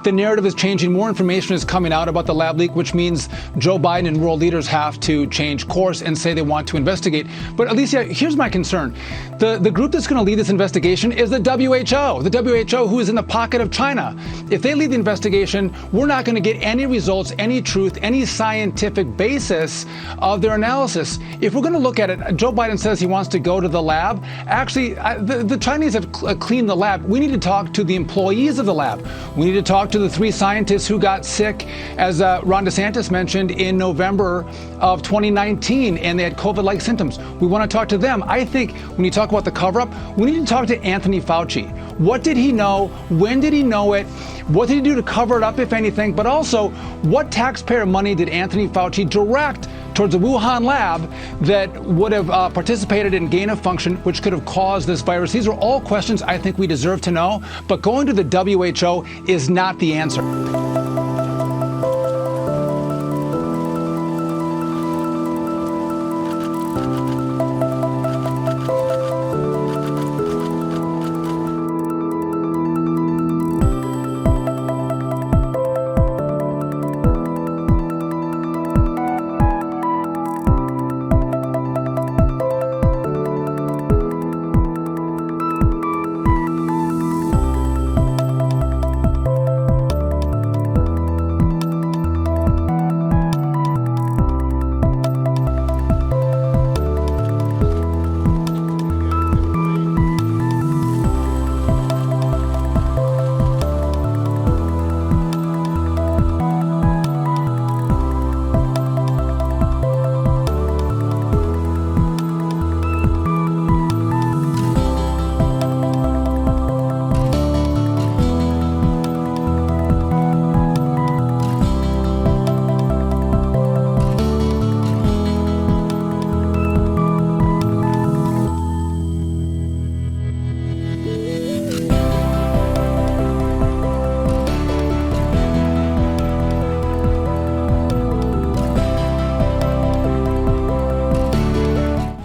the narrative is changing. More information is coming out about the lab leak, which means Joe Biden and world leaders have to change course and say they want to investigate. But Alicia, here's my concern. The group that's going to lead this investigation is the WHO. The WHO, who is in the pocket of China. If they lead the investigation, we're not going to get any results, any truth, any scientific basis of their analysis. If we're going to look at it, Joe Biden says he wants to go to the lab. Actually, the Chinese have cleaned the lab. We need to talk to the employees of the lab. We need to talk to the 3 scientists who got sick, as Ron DeSantis mentioned, in November of 2019, and they had COVID-like symptoms. We want to talk to them. I think when you talk about the cover-up, we need to talk to Anthony Fauci. What did he know? When did he know it? What did he do to cover it up, if anything? But also, what taxpayer money did Anthony Fauci direct towards the Wuhan lab that would have participated in gain of function, which could have caused this virus? These are all questions I think we deserve to know, but going to the WHO is not the answer.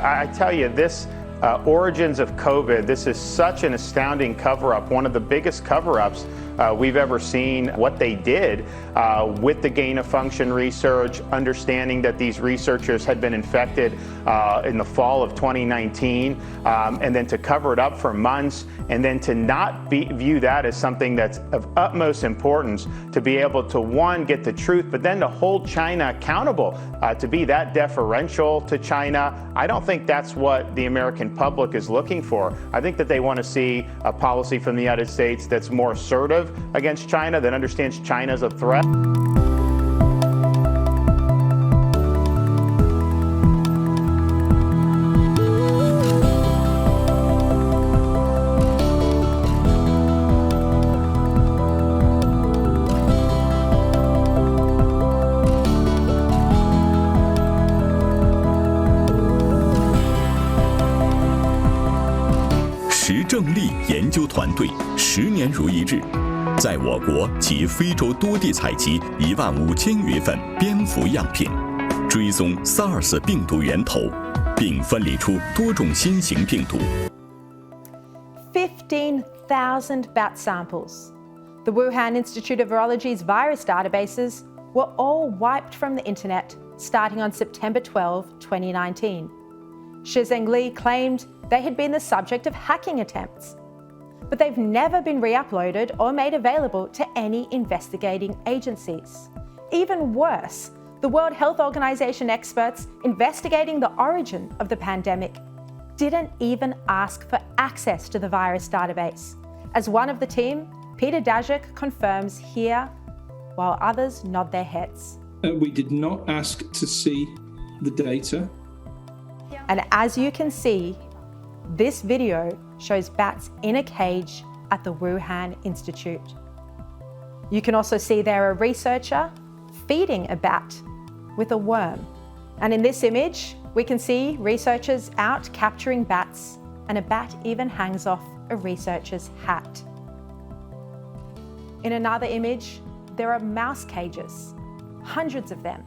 I tell you, this origins of COVID, this is such an astounding cover-up, one of the biggest cover-ups we've ever seen. What they did with the gain-of-function research, understanding that these researchers had been infected in the fall of 2019, and then to cover it up for months, and then to not view that as something that's of utmost importance, to be able to, one, get the truth, but then to hold China accountable, to be that deferential to China. I don't think that's what the American public is looking for. I think that they want to see a policy from the United States that's more assertive against China, that understands China as a threat.实证力研究团队10年如一日，在我国及非洲多地采集15000余份蝙蝠样品，追踪 SARS 病毒源头，并分离出多种新型病毒。15,000 bat samples. The Wuhan Institute of Virology's virus databases were all wiped from the internet starting on September 12, 2019. Shi Zhengli claimed they had been the subject of hacking attempts, but they've never been re-uploaded or made available to any investigating agencies. Even worse, the World Health Organization experts investigating the origin of the pandemic didn't even ask for access to the virus database. As one of the team, Peter Daszak, confirms here, while others nod their heads. We did not ask to see the data. And as you can see, this video shows bats in a cage at the Wuhan Institute. You can also see there a researcher feeding a bat with a worm. And in this image, we can see researchers out capturing bats, and a bat even hangs off a researcher's hat. In another image, there are mouse cages, hundreds of them.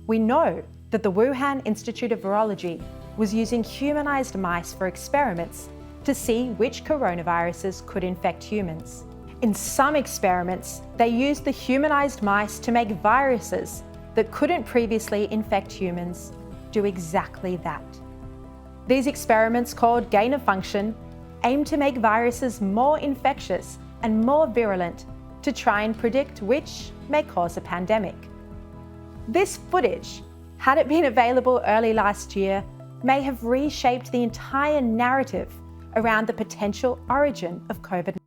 We know that the Wuhan Institute of Virology was using humanized mice for experiments to see which coronaviruses could infect humans. In some experiments, they used the humanized mice to make viruses that couldn't previously infect humans do exactly that. These experiments, called gain of function, aim to make viruses more infectious and more virulent to try and predict which may cause a pandemic. This footage, had it been available early last year, may have reshaped the entire narrative around the potential origin of COVID-19.